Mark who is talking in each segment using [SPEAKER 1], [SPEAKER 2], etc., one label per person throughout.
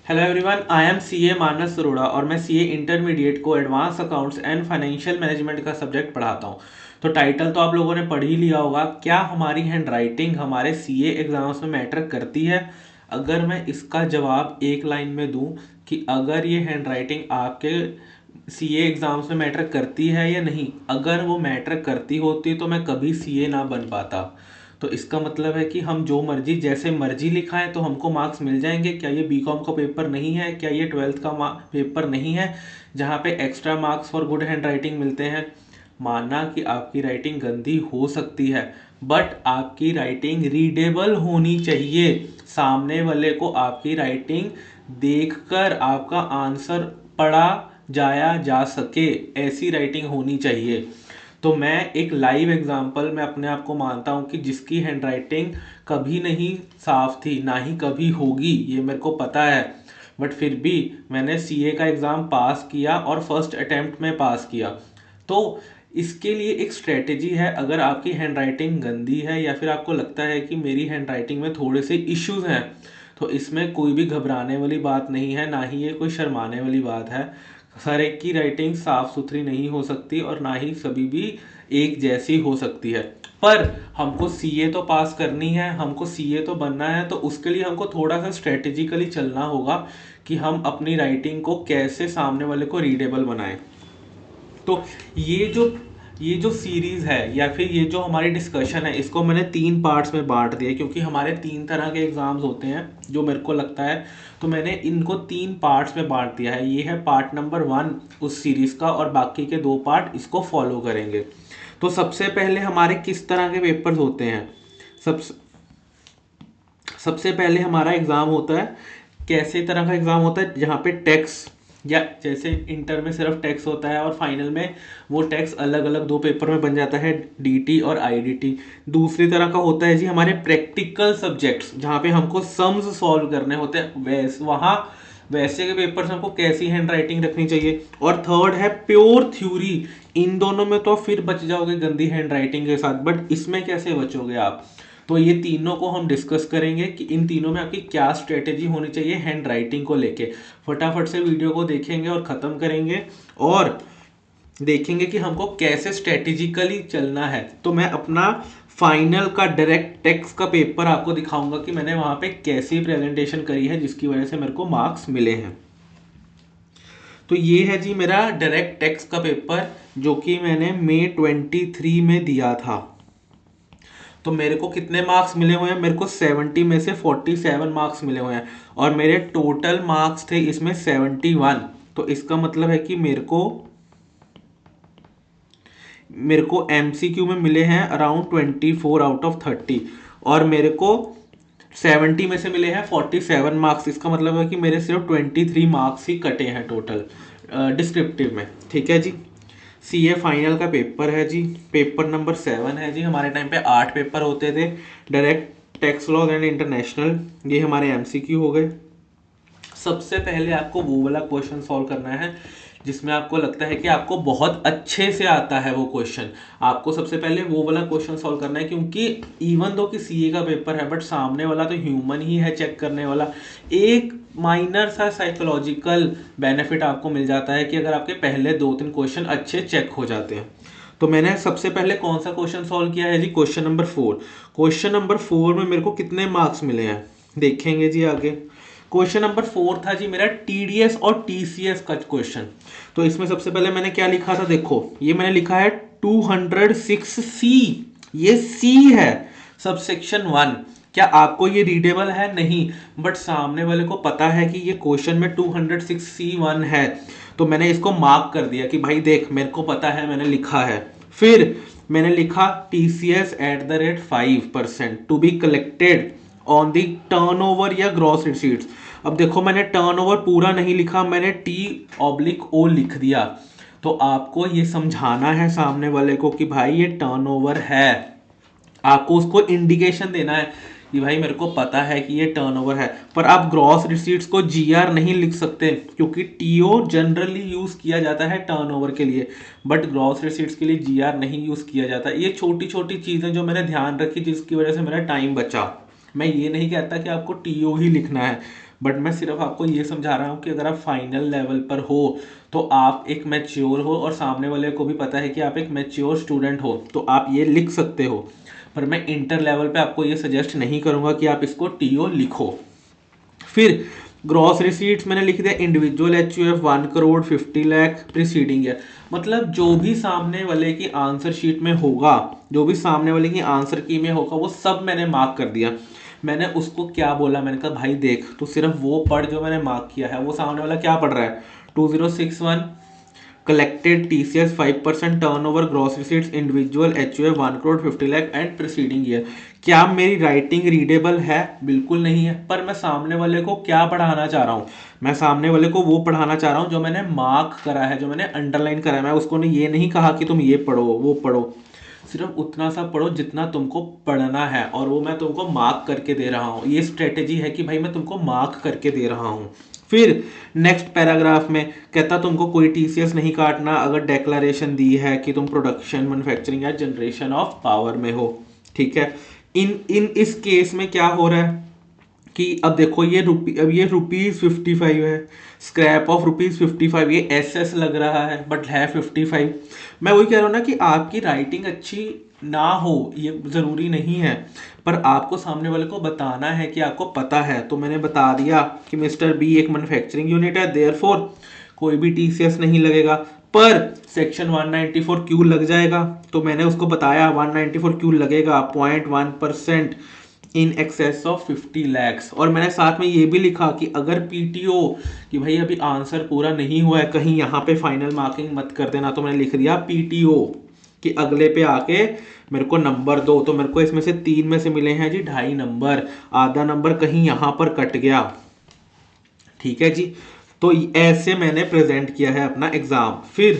[SPEAKER 1] Hello everyone, I am CA Manas Arora और मैं CA intermediate को advance accounts and financial management का सब्जेक्ट पढ़ाता हूँ। तो टाइटल तो आप लोगों ने पढ़ ही लिया होगा, क्या हमारी हैंड राइटिंग हमारे सीए एग्जाम्स में मैटर करती है। अगर मैं इसका जवाब एक लाइन में दूं कि अगर ये हैंड राइटिंग आपके सीए एग्जाम्स में मैटर करती है या नहीं, अगर वो मैटर करती होती तो मैं कभी सीए ना बन पाता। तो इसका मतलब है कि हम जो मर्जी जैसे मर्जी लिखाएं तो हमको मार्क्स मिल जाएंगे। क्या ये बीकॉम का पेपर नहीं है? क्या ये ट्वेल्थ का पेपर नहीं है जहाँ पे extra marks for good hand writing मिलते हैं? माना कि आपकी राइटिंग गंदी हो सकती है, बट आपकी राइटिंग रीडेबल होनी चाहिए। सामने वाले को आपकी राइटिंग देखकर आपका आंसर पढ़ा जाया जा सके, ऐसी राइटिंग होनी चाहिए। तो मैं एक लाइव एग्जांपल में अपने आप को मानता हूँ कि जिसकी हैंडराइटिंग कभी नहीं साफ थी, ना ही कभी होगी, ये मेरे को पता है। बट फिर भी मैंने सीए का एग्ज़ाम पास किया और फर्स्ट अटेम्प्ट में पास किया। तो इसके लिए एक स्ट्रेटेजी है। अगर आपकी हैंडराइटिंग गंदी है या फिर आपको लगता है कि मेरी हैंडराइटिंग में थोड़े से इश्यूज हैं, तो इसमें कोई भी घबराने वाली बात नहीं है, ना ही ये कोई शर्माने वाली बात है। हर एक की राइटिंग साफ सुथरी नहीं हो सकती और ना ही सभी भी एक जैसी हो सकती है। पर हमको सीए तो पास करनी है, हमको सीए तो बनना है, तो उसके लिए हमको थोड़ा सा स्ट्रेटेजिकली चलना होगा कि हम अपनी राइटिंग को कैसे सामने वाले को रीडेबल बनाएं। तो ये जो सीरीज है या फिर ये जो हमारी डिस्कशन है, इसको मैंने 3 पार्ट्स में बांट दिया क्योंकि हमारे 3 तरह के एग्जाम्स होते हैं जो मेरे को लगता है। तो मैंने इनको 3 पार्ट्स में बांट दिया है। ये है पार्ट नंबर 1 उस सीरीज का और बाकी के 2 पार्ट इसको फॉलो करेंगे। तो सबसे पहले हमारे किस तरह के पेपर्स होते हैं? सब सबसे पहले हमारा एग्ज़ाम होता है, कैसे तरह का एग्ज़ाम होता है जहाँ पे टैक्स, या जैसे इंटर में सिर्फ टैक्स होता है और फाइनल में वो टैक्स अलग अलग 2 पेपर में बन जाता है, डीटी और आईडीटी। दूसरी तरह का होता है जी हमारे प्रैक्टिकल सब्जेक्ट्स, जहाँ पे हमको सम्स सॉल्व करने होते हैं, वैसे के पेपर्स हमको कैसी हैंड राइटिंग रखनी चाहिए। और थर्ड है प्योर थ्योरी। इन दोनों में तो फिर बच जाओगे गंदी हैंड राइटिंग के साथ, बट इसमें कैसे बचोगे आप? तो ये तीनों को हम डिस्कस करेंगे कि इन तीनों में आपकी क्या स्ट्रेटेजी होनी चाहिए हैंड राइटिंग को लेके। फटाफट से वीडियो को देखेंगे और ख़त्म करेंगे और देखेंगे कि हमको कैसे स्ट्रेटेजिकली चलना है। तो मैं अपना फाइनल का डायरेक्ट टेक्स्ट का पेपर आपको दिखाऊंगा कि मैंने वहाँ पे कैसी प्रेजेंटेशन करी है जिसकी वजह से मेरे को मार्क्स मिले हैं। तो ये है जी मेरा डायरेक्ट टेक्स्ट का पेपर जो कि मैंने मई 23 में दिया था। तो मेरे को कितने मार्क्स मिले हुए हैं? मेरे को 70 में से 47 मार्क्स मिले हुए हैं और मेरे टोटल मार्क्स थे इसमें 71। तो इसका मतलब है कि मेरे को एमसीक्यू में मिले हैं अराउंड 24 आउट ऑफ 30 और मेरे को 70 में से मिले हैं 47 मार्क्स। इसका मतलब है कि मेरे सिर्फ 23 मार्क्स ही कटे हैं टोटल डिस्क्रिप्टिव में। ठीक है जी। सीए फाइनल का पेपर है जी, पेपर नंबर 7 है जी। हमारे टाइम पे 8 पेपर होते थे, direct tax laws and international, ये हमारे एमसीक्यू हो गए। सबसे पहले आपको वो वाला क्वेश्चन सॉल्व करना है जिसमें आपको लगता है कि आपको बहुत अच्छे से आता है वो क्वेश्चन। आपको सबसे पहले वो वाला क्वेश्चन सॉल्व करना है क्योंकि इवन दो कि सीए का पेपर है बट सामने वाला तो ह्यूमन ही है चेक करने वाला। एक माइनर सा साइकोलॉजिकल बेनिफिट आपको मिल जाता है कि अगर आपके पहले 2-3 क्वेश्चन अच्छे चेक हो जाते हैं। तो मैंने सबसे पहले कौन सा क्वेश्चन सॉल्व किया है जी? Question number 4। क्वेश्चन नंबर 4 में मेरे को कितने मार्क्स मिले हैं देखेंगे जी आगे। क्वेश्चन नंबर 4 था जी मेरा टीडीएस और टीसीएस का क्वेश्चन। तो इसमें सबसे पहले मैंने क्या लिखा था? देखो ये मैंने लिखा है 206C, ये सी है सबसेक्शन 1। क्या आपको ये रीडेबल है? नहीं, बट सामने वाले को पता है कि ये क्वेश्चन में 206C1 है, तो मैंने इसको मार्क कर दिया कि भाई देख मेरे को पता है, मैंने लिखा है। फिर मैंने लिखा TCS@5% to be collected on the turnover या ग्रॉस रिसीट्स। अब देखो मैंने टर्नओवर पूरा नहीं लिखा, मैंने T/O लिख दिया। तो आपको ये समझाना है सामने वाले को कि भाई ये टर्नओवर है। आपको उसको इंडिकेशन देना है कि भाई मेरे को पता है कि ये टर्नओवर है। पर आप ग्रॉस रिसीट्स को जीआर नहीं लिख सकते क्योंकि टीओ जनरली यूज किया जाता है टर्नओवर के लिए, बट ग्रॉस रिसीट्स के लिए जीआर नहीं यूज किया जाता। ये छोटी छोटी चीजें जो मैंने ध्यान रखी जिसकी वजह से मेरा टाइम बचा। मैं ये नहीं कहता कि आपको टीओ ही लिखना है, बट मैं सिर्फ आपको ये समझा रहा हूँ कि अगर आप फाइनल लेवल पर हो तो आप एक मैच्योर हो और सामने वाले को भी पता है कि आप एक मैच्योर स्टूडेंट हो, तो आप ये लिख सकते हो। पर मैं इंटर लेवल पे आपको ये सजेस्ट नहीं करूँगा कि आप इसको टीओ लिखो। फिर ग्रॉस रिसीट्स मैंने लिख दिया इंडिविजुअल एचयूएफ 1,50,00,000 प्रीसीडिंग ईयर। मतलब जो भी सामने वाले की आंसर शीट में होगा, जो भी सामने वाले की आंसर की में होगा, वो सब मैंने मार्क कर दिया। मैंने उसको क्या बोला, मैंने कहा भाई देख तू सिर्फ वो पढ़ जो मैंने मार्क किया है। वो सामने वाला क्या पढ़ रहा है, 2061 collected TCS 5% turnover gross receipts individual HUF 1,50,00,000 and preceding year. क्या मेरी राइटिंग रीडेबल है? बिल्कुल नहीं है। पर मैं सामने वाले को क्या पढ़ाना चाह रहा हूँ, मैं सामने वाले को वो पढ़ाना चाह रहा हूँ जो मैंने मार्क करा है, जो मैंने अंडरलाइन करा है। मैं उसको ने ये नहीं कहा कि तुम ये पढ़ो वो पढ़ो, सिर्फ उतना सा पढ़ो जितना तुमको पढ़ना है, और वो मैं तुमको मार्क करके दे रहा हूँ। ये स्ट्रेटेजी है कि भाई मैं तुमको मार्क करके दे रहा हूँ। फिर नेक्स्ट पैराग्राफ में कहता तुमको कोई टीसीएस नहीं काटना अगर डेक्लरेशन दी है कि तुम प्रोडक्शन मैन्युफैक्चरिंग या जनरेशन ऑफ पावर में हो। ठीक है, इन इन इस केस में क्या हो रहा है कि अब देखो अब ये ₹55 है, स्क्रैप ऑफ ₹55, ये एसएस लग रहा है बट है 55। मैं वही कह रहा हूँ ना कि आपकी राइटिंग अच्छी ना हो ये ज़रूरी नहीं है, पर आपको सामने वाले को बताना है कि आपको पता है। तो मैंने बता दिया कि मिस्टर बी एक मैन्युफैक्चरिंग यूनिट है, देयरफॉर कोई भी टीसीएस नहीं लगेगा, पर सेक्शन 194 क्यू लग जाएगा। तो मैंने उसको बताया 194 क्यू लगेगा 0.1% इन एक्सेस ऑफ 50 लैक्स। और मैंने साथ में ये भी लिखा कि अगर पीटीओ कि भाई अभी आंसर पूरा नहीं हुआ है, कहीं यहाँ पे फाइनल मार्किंग मत कर देना, तो मैंने लिख दिया पीटीओ कि अगले पे आके मेरे को नंबर दो। तो मेरे को इसमें से 3 में से मिले हैं जी 2.5 नंबर, आधा नंबर कहीं यहाँ पर कट गया। ठीक है जी, तो ऐसे मैंने प्रेजेंट किया है अपना एग्जाम। फिर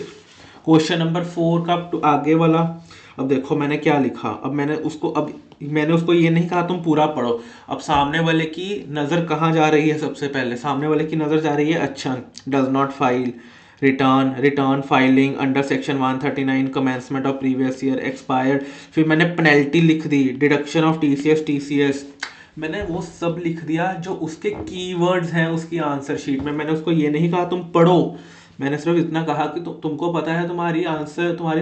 [SPEAKER 1] क्वेश्चन नंबर 4 का आगे वाला, अब देखो मैंने क्या लिखा। अब मैंने उसको ये नहीं कहा तुम पूरा पढ़ो। अब सामने वाले की नज़र कहाँ जा रही है, सबसे पहले सामने वाले की नज़र जा रही है अच्छा does not file return filing under section 139 commencement of previous year expired. फिर मैंने पेनल्टी लिख दी, डिडक्शन ऑफ टीसीएस, मैंने वो सब लिख दिया जो उसके कीवर्ड्स हैं उसकी आंसर शीट में। मैंने उसको ये नहीं कहा तुम पढ़ो, मैंने सिर्फ इतना कहा कि तुमको पता है तुम्हारी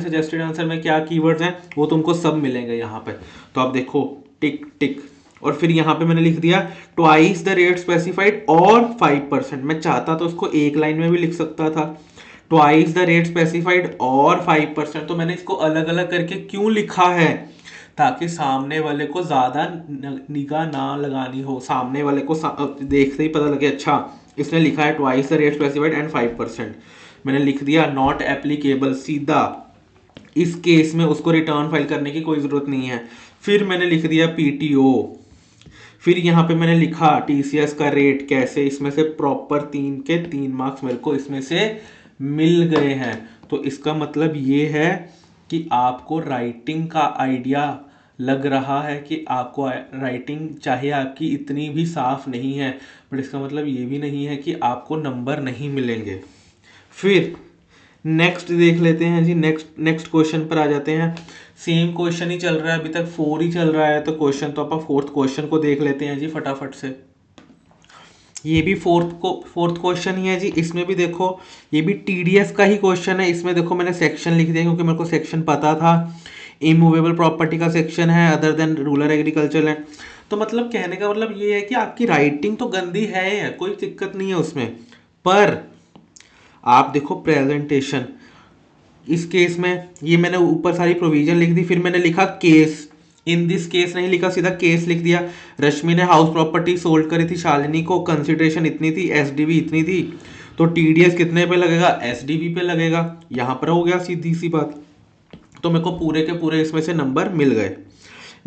[SPEAKER 1] सजेस्टेड आंसर में क्या कीवर्ड्स हैं, वो तुमको सब मिलेंगे यहाँ पे। तो आप देखो टिक टिक, और फिर यहाँ पे मैंने लिख दिया ट्वाइस द रेट स्पेसिफाइड और 5%। मैं चाहता तो उसको एक लाइन में भी लिख सकता था, ट्वाइस द रेट स्पेसिफाइड और 5%। तो मैंने इसको अलग अलग करके क्यों लिखा है, ताकि सामने वाले को ज़्यादा निगाह ना लगानी हो, सामने वाले को देखते ही पता लगे अच्छा इसने लिखा है twice the rate specified and 5%। मैंने लिख दिया नॉट एप्लीकेबल, सीधा इस केस में उसको रिटर्न फाइल करने की कोई ज़रूरत नहीं है। फिर मैंने लिख दिया पीटीओ। फिर यहाँ पे मैंने लिखा टीसीएस का रेट कैसे, इसमें से प्रॉपर 3 के 3 मार्क्स मेरे को इसमें से मिल गए हैं। तो इसका मतलब ये है कि आपको राइटिंग का आइडिया लग रहा है कि आपको राइटिंग चाहे आपकी इतनी भी साफ नहीं है, बट इसका मतलब ये भी नहीं है कि आपको नंबर नहीं मिलेंगे। फिर नेक्स्ट देख लेते हैं जी, नेक्स्ट क्वेश्चन पर आ जाते हैं। सेम क्वेश्चन ही चल रहा है, अभी तक 4 ही चल रहा है, तो क्वेश्चन तो आप 4th क्वेश्चन को देख लेते हैं जी फटाफट से। ये भी फोर्थ क्वेश्चन ही है जी। इसमें भी देखो ये भी टीडीएस का ही क्वेश्चन है। इसमें देखो मैंने सेक्शन लिख दिया क्योंकि मेरे को सेक्शन पता था, इमूवेबल प्रॉपर्टी का सेक्शन है other than rural agriculture land. तो मतलब कहने का मतलब ये है कि आपकी राइटिंग तो गंदी है, कोई दिक्कत नहीं है उसमें, पर आप देखो प्रेजेंटेशन। इस केस में ये मैंने ऊपर सारी प्रोविजन लिख दी, फिर मैंने लिखा केस, इन दिस केस नहीं लिखा, सीधा केस लिख दिया। रश्मि ने हाउस प्रॉपर्टी सोल्ड करी थी शालिनी को, कंसिडरेशन इतनी थी, एसडीवी इतनी थी, तो टीडीएस कितने पे लगेगा, एसडीवी पे लगेगा। यहाँ पर हो गया सीधी सी बात। तो मेरे को पूरे के पूरे इसमें से नंबर मिल गए।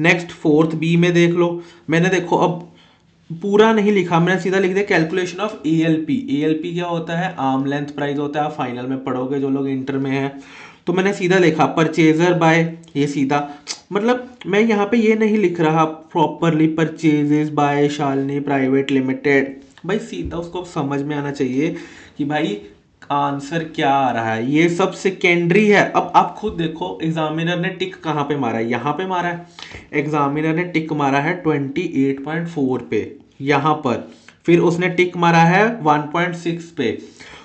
[SPEAKER 1] नेक्स्ट 4th बी में देख लो, मैंने देखो अब पूरा नहीं लिखा, मैंने सीधा लिख दिया कैलकुलेशन ऑफ एएलपी। एएलपी क्या होता है, आर्म लेंथ प्राइस होता है, आप फाइनल में पढ़ोगे जो लोग इंटर में हैं। तो मैंने सीधा लिखा परचेजर बाय, ये सीधा मतलब मैं यहाँ पे ये नहीं लिख रहा properly purchases by Shalini private limited. भाई सीधा उसको समझ में आना चाहिए कि भाई आंसर क्या आ रहा है, ये सब सेकेंडरी है। अब आप खुद देखो एग्जामिनर ने टिक कहाँ पे मारा है, यहाँ पे मारा है। एग्जामिनर ने टिक मारा है 28.4 पे यहाँ पर। फिर उसने टिक मारा है 1.6 पे।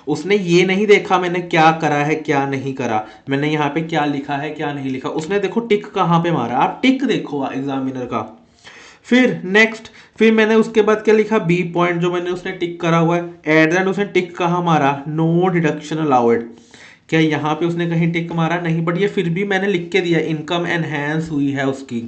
[SPEAKER 1] उसने ये नहीं देखा मैंने क्या करा है क्या नहीं करा, मैंने यहाँ पे क्या लिखा है क्या नहीं लिखा, उसने देखो टिक कहाँ पे मारा, आप टिक देखो एग्जामिनर का। फिर नेक्स्ट, फिर मैंने उसके बाद क्या लिखा, बी पॉइंट जो मैंने उसने टिक करा हुआ है, एट द एंड उसने टिक कहाँ मारा, नो डिडक्शन अलाउड। क्या यहाँ पे उसने कहीं टिक मारा, नहीं, बट ये फिर भी मैंने लिख के दिया इनकम एनहेंस हुई है उसकी,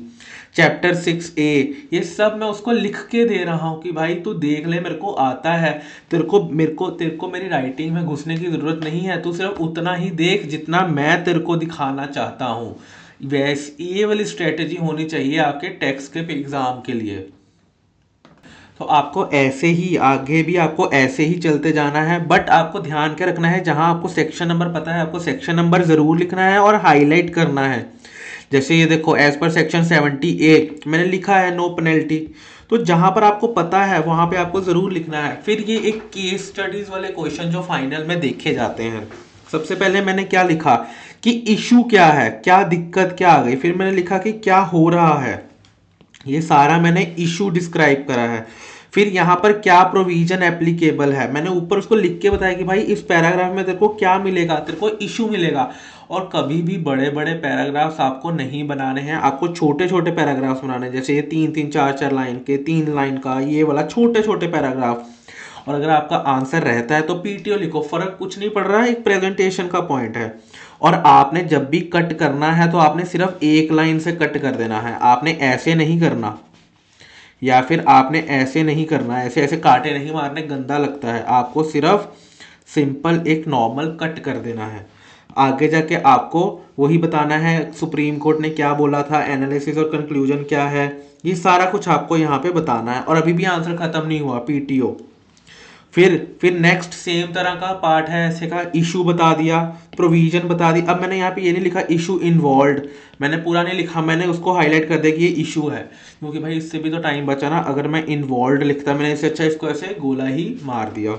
[SPEAKER 1] चैप्टर 6A। ये सब मैं उसको लिख के दे रहा हूँ कि भाई तू देख ले, मेरे को आता है, तेरे को मेरी राइटिंग में घुसने की जरूरत नहीं है, तू सिर्फ उतना ही देख जितना मैं तेरे को दिखाना चाहता हूँ। वैसे ये वाली स्ट्रेटेजी होनी चाहिए आपके टेक्स्ट के एग्जाम के लिए। तो आपको ऐसे ही आगे भी आपको ऐसे ही चलते जाना है, बट आपको ध्यान के रखना है जहां आपको सेक्शन नंबर पता है आपको सेक्शन नंबर जरूर लिखना है और हाईलाइट करना है। जैसे ये देखो, एज पर सेक्शन 70A मैंने लिखा है नो पेनल्टी, तो जहां पर आपको पता है वहां पे आपको जरूर लिखना है। फिर ये एक केस स्टडीज वाले क्वेश्चन जो फाइनल में देखे जाते हैं, सबसे पहले मैंने क्या लिखा कि इशू क्या है, क्या दिक्कत क्या आ गई, फिर मैंने लिखा कि क्या हो रहा है, ये सारा मैंने इशू डिस्क्राइब करा है। फिर यहाँ पर क्या प्रोविजन एप्लीकेबल है, मैंने ऊपर उसको लिख के बताया कि भाई इस पैराग्राफ में तेरे को क्या मिलेगा, तेरे को इशू मिलेगा। और कभी भी बड़े बड़े पैराग्राफ्स आपको नहीं बनाने हैं, आपको छोटे छोटे पैराग्राफ्स बनाने हैं, जैसे ये 3-3 4-4 लाइन के, 3 लाइन का, ये वाला छोटे छोटे पैराग्राफ। और अगर आपका आंसर रहता है तो पीटीओ लिखो, फर्क कुछ नहीं पड़ रहा है, एक प्रेजेंटेशन का पॉइंट है। और आपने जब भी कट करना है तो आपने सिर्फ एक लाइन से कट कर देना है, आपने ऐसे नहीं करना, या फिर आपने ऐसे नहीं करना, ऐसे ऐसे कांटे नहीं मारने, गंदा लगता है। आपको सिर्फ सिंपल एक नॉर्मल कट कर देना है। आगे जाके आपको वही बताना है सुप्रीम कोर्ट ने क्या बोला था, एनालिसिस और कंक्लूजन क्या है, ये सारा कुछ आपको यहाँ पे बताना है। और अभी भी आंसर खत्म नहीं हुआ, पीटीओ। फिर नेक्स्ट सेम तरह का पार्ट है ऐसे का, इशू बता दिया, प्रोविजन बता दी। अब मैंने यहाँ पे ये नहीं लिखा इशू इन्वॉल्व, मैंने पूरा नहीं लिखा, मैंने उसको हाईलाइट कर दिया कि ये इशू है, क्योंकि भाई इससे भी तो टाइम बचा ना। अगर मैं इन्वॉल्व लिखता, मैंने इससे अच्छा इसको ऐसे गोला ही मार दिया।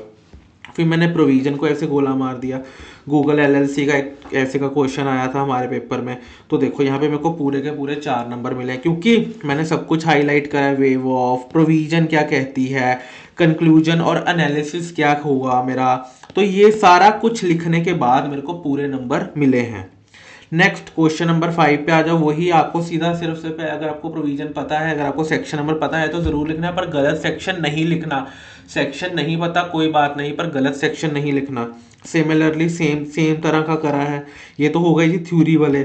[SPEAKER 1] फिर मैंने प्रोविजन को ऐसे गोला मार दिया। गूगल एलएलसी का एक ऐसे का क्वेश्चन आया था हमारे पेपर में, तो देखो यहाँ पे मेरे को पूरे के पूरे 4 नंबर मिले, क्योंकि मैंने सब कुछ हाईलाइट करा है, वेव ऑफ, प्रोविजन क्या कहती है, कंक्लूजन और एनालिसिस क्या होगा मेरा। तो ये सारा कुछ लिखने के बाद मेरे को पूरे नंबर मिले हैं। नेक्स्ट क्वेश्चन नंबर 5 पे आ जाओ। वही आपको सीधा सिर्फ से पे, अगर आपको प्रोविजन पता है, अगर आपको सेक्शन नंबर पता है तो जरूर लिखना है, पर गलत सेक्शन नहीं लिखना। सेक्शन नहीं पता कोई बात नहीं, पर गलत सेक्शन नहीं लिखना। सिमिलरली सेम सेम तरह का करा है। ये तो हो गई जी थ्योरी वाले।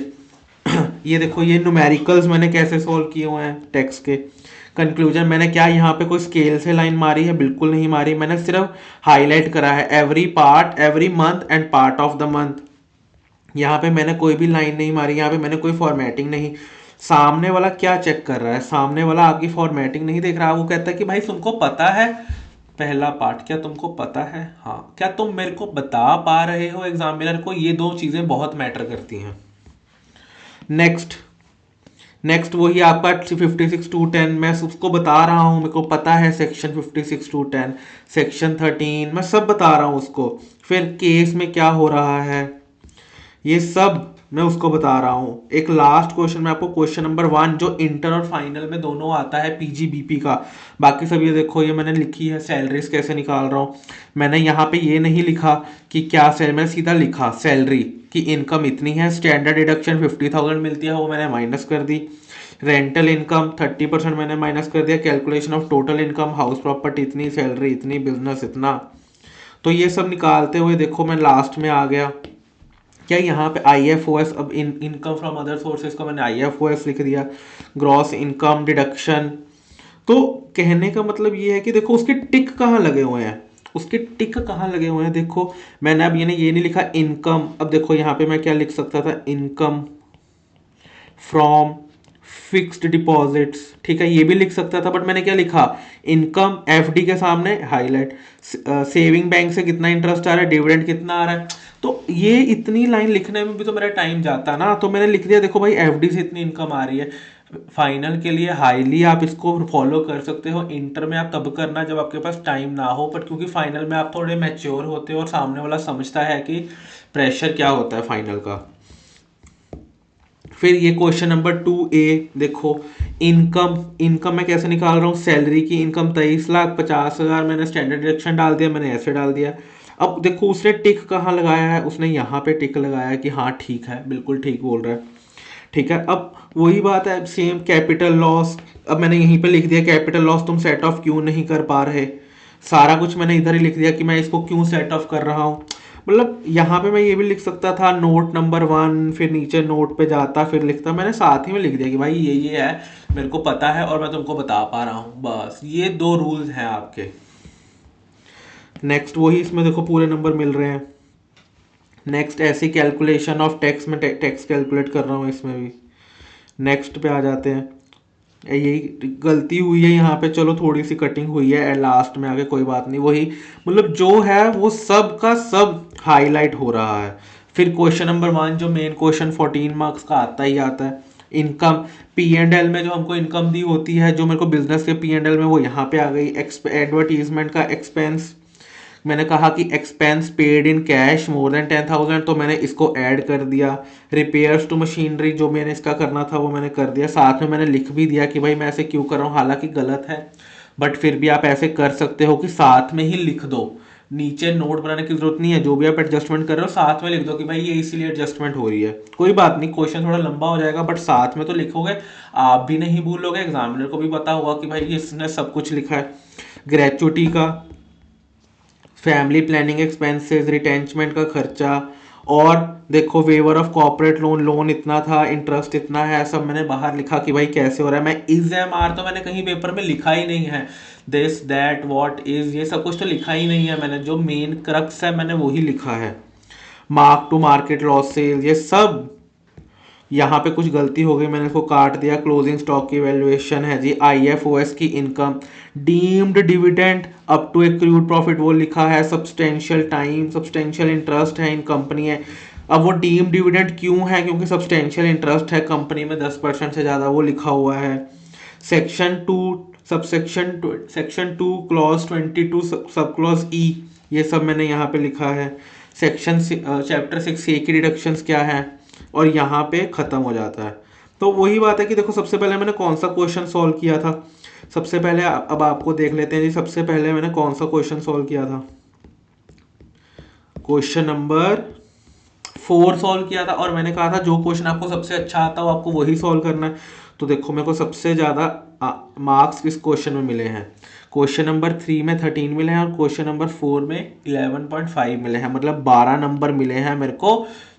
[SPEAKER 1] ये देखो, ये न्यूमेरिकल्स मैंने कैसे सॉल्व किए हुए हैं टेक्स्ट के। कंक्लूजन मैंने क्या यहाँ पे कोई स्केल से लाइन मारी है, बिल्कुल नहीं मारी, मैंने सिर्फ हाईलाइट करा है every part, every month and part of the month. यहाँ पे मैंने कोई भी लाइन नहीं मारी, यहाँ पे मैंने कोई फॉर्मेटिंग नहीं। सामने वाला क्या चेक कर रहा है, सामने वाला आपकी फॉर्मेटिंग नहीं देख रहा, वो कहता है कि भाई तुमको पता है पहला पार्ट, क्या तुमको पता है, हाँ, क्या तुम मेरे को बता पा रहे हो एग्जामिनर को, ये 2 चीजें बहुत मैटर करती हैं। नेक्स्ट नेक्स्ट वही आपका 56 to 10, मैं उसको बता रहा हूँ, मेरे को पता है सेक्शन 56 to 10, सेक्शन 13 मैं सब बता रहा हूँ उसको। फिर केस में क्या हो रहा है ये सब मैं उसको बता रहा हूँ। एक लास्ट क्वेश्चन में आपको क्वेश्चन नंबर 1 जो इंटर और फाइनल में दोनों आता है पीजीबीपी का। बाकी सब ये देखो, ये मैंने लिखी है सैलरीज कैसे निकाल रहा हूँ। मैंने यहाँ पे ये नहीं लिखा कि क्या सैलरी, मैंने सीधा लिखा सैलरी की इनकम इतनी है, स्टैंडर्ड डिडक्शन 50,000 मिलती है वो मैंने माइनस कर दी, रेंटल इनकम 30% मैंने माइनस कर दिया, calculation of total income, house property इतनी, सैलरी इतनी, बिजनेस इतना। तो ये सब निकालते हुए देखो मैं लास्ट में आ गया। क्या यहाँ पे IFOS, अब इनकम फ्रॉम अदर सोर्सेज को मैंने IFOS लिख दिया, ग्रॉस इनकम डिडक्शन। तो कहने का मतलब ये है कि देखो उसके टिक कहाँ लगे हुए हैं, उसके टिक कहाँ लगे हुए हैं। देखो मैंने अब ये नहीं लिखा इनकम, अब देखो यहाँ पे मैं क्या लिख सकता था, इनकम फ्रॉम फिक्स्ड डिपॉजिट्स, ठीक है, ये भी लिख सकता था, बट मैंने क्या लिखा, इनकम FD के सामने हाईलाइट, सेविंग बैंक से कितना इंटरेस्ट आ रहा है, डिविडेंड कितना आ रहा है। तो ये इतनी लाइन लिखने में भी तो मेरा टाइम जाता ना, तो मैंने लिख दिया देखो भाई FD से इतनी इनकम आ रही है। फाइनल के लिए हाईली आप इसको फॉलो कर सकते हो, इंटर में आप तब करना जब आपके पास टाइम ना हो, बट क्योंकि फाइनल में आप थोड़े मैच्योर होते हो और सामने वाला समझता है कि प्रेशर क्या होता है फाइनल का। फिर ये क्वेश्चन नंबर 2A देखो, इनकम मैं कैसे निकाल रहा हूँ, सैलरी की इनकम 23,50,000 मैंने स्टैंडर्ड डिडक्शन डाल दिया, मैंने ऐसे डाल दिया। अब देखो उसने टिक कहाँ लगाया है, उसने यहाँ पे टिक लगाया है कि हाँ ठीक है, बिल्कुल ठीक बोल रहा है। ठीक है, अब वही बात है, सेम कैपिटल लॉस, अब मैंने यहीं पे लिख दिया कैपिटल लॉस तुम सेट ऑफ क्यों नहीं कर पा रहे, सारा कुछ मैंने इधर ही लिख दिया कि मैं इसको क्यों सेट ऑफ कर रहा हूँ। मतलब यहाँ पे मैं ये भी लिख सकता था नोट नंबर 1, फिर नीचे नोट पे जाता फिर लिखता, मैंने साथ ही में लिख दिया कि भाई ये है, मेरे को पता है और मैं तुमको बता पा रहा हूँ, बस ये 2 रूल्स हैं आपके। नेक्स्ट वही इसमें देखो पूरे नंबर मिल रहे हैं। नेक्स्ट ऐसी कैलकुलेशन ऑफ टैक्स, में टैक्स कैलकुलेट कर रहा हूँ इसमें भी। नेक्स्ट पे आ जाते हैं, यही गलती हुई है यहाँ पे, चलो थोड़ी सी कटिंग हुई है लास्ट में आके, कोई बात नहीं, वही मतलब जो है वो सब का सब हाईलाइट हो रहा है। फिर क्वेश्चन नंबर 1 जो मेन क्वेश्चन 14 मार्क्स का आता ही आता है, इनकम P&L में जो हमको इनकम दी होती है, जो मेरे को बिजनेस के P&L में, वो यहाँ पे आ गई। एडवर्टीजमेंट का एक्सपेंस, मैंने कहा कि expense paid in cash more than 10,000, तो मैंने इसको ऐड कर दिया। रिपेयर्स टू मशीनरी जो मैंने इसका करना था वो मैंने कर दिया, साथ में मैंने लिख भी दिया कि भाई मैं ऐसे क्यों कर रहा हूँ, हालांकि गलत है बट फिर भी आप ऐसे कर सकते हो कि साथ में ही लिख दो, नीचे नोट बनाने की जरूरत नहीं है, जो भी आप एडजस्टमेंट कर रहे हो साथ में लिख दो कि भाई ये इसीलिए एडजस्टमेंट हो रही है। कोई बात नहीं, क्वेश्चन थोड़ा लंबा हो जाएगा बट साथ में तो लिखोगे, आप भी नहीं भूलोगे, एग्जामिनर को भी पता होगा कि भाई इसने सब कुछ लिखा है। ग्रेचुटी का, फैमिली प्लानिंग एक्सपेंसेस, रिटेंचमेंट का खर्चा, और देखो waiver of corporate loan, loan इतना था, इंटरेस्ट इतना है, सब मैंने बाहर लिखा कि भाई कैसे हो रहा है। मैं इज एम आर तो मैंने कहीं पेपर में लिखा ही नहीं है, दिस दैट व्हाट इज ये सब कुछ तो लिखा ही नहीं है मैंने, जो मेन क्रक्स है मैंने वही लिखा है। मार्क टू मार्केट लॉसेज, ये सब यहाँ पे कुछ गलती हो गई, मैंने इसको काट दिया। क्लोजिंग स्टॉक की वैल्यूएशन है जी, IFOS की इनकम, deemed dividend up to accrued profit वो लिखा है, सब्सटेंशियल टाइम, सब्सटेंशियल इंटरेस्ट है इन कंपनी है। अब वो डीम्ड डिविडेंड क्यों है, क्योंकि सब्सटेंशियल इंटरेस्ट है कंपनी में 10% से ज़्यादा, वो लिखा हुआ है। Section 2 section 2 clause 22 sub clause E, ये सब मैंने यहाँ पे लिखा है। सेक्शन चैप्टर 6A की डिडक्शंस क्या है, और यहाँ पे ख़त्म हो जाता है। तो वही बात है कि देखो सबसे पहले मैंने कौन सा क्वेश्चन सॉल्व किया था, सबसे पहले अब आपको देख लेते हैं जी, सबसे पहले मैंने कौन सा क्वेश्चन सॉल्व किया था, क्वेश्चन नंबर 4 सॉल्व किया था, और मैंने कहा था जो क्वेश्चन आपको सबसे अच्छा आता है आपको वही सॉल्व करना है। तो देखो मेरे को सबसे ज़्यादा मार्क्स किस क्वेश्चन में मिले हैं, क्वेश्चन नंबर 3 में 13 मिले हैं, और क्वेश्चन नंबर 4 में 11.5 मिले हैं, मतलब 12 नंबर मिले हैं मेरे को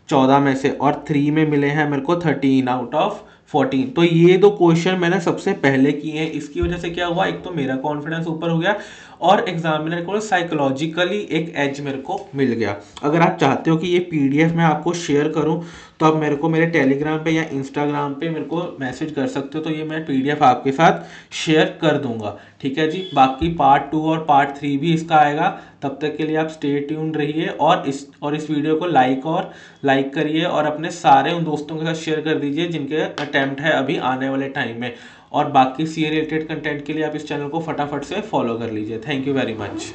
[SPEAKER 1] 14 में से, और 3 में मिले हैं मेरे को 13 आउट ऑफ 14। तो ये 2 क्वेश्चन मैंने सबसे पहले किए हैं, इसकी वजह से क्या हुआ, एक तो मेरा कॉन्फिडेंस ऊपर हो गया, और एग्जामिनर को साइकोलॉजिकली एक एज मेरे को मिल गया। अगर आप चाहते हो कि ये PDF मैं आपको शेयर करूं, तो आप मेरे को मेरे टेलीग्राम पे या इंस्टाग्राम पे मेरे को मैसेज कर सकते हो, तो ये मैं PDF आपके साथ शेयर कर दूंगा। ठीक है जी, बाकी पार्ट 2 और पार्ट 3 भी इसका आएगा, तब तक के लिए आप स्टे ट्यून रहिए, और इस वीडियो को लाइक करिए, और अपने सारे उन दोस्तों के साथ शेयर कर दीजिए जिनके अटेम्प्ट है अभी आने वाले टाइम में। और बाकी CA रिलेटेड कंटेंट के लिए आप इस चैनल को फटाफट से फॉलो कर लीजिए। Thank you very much.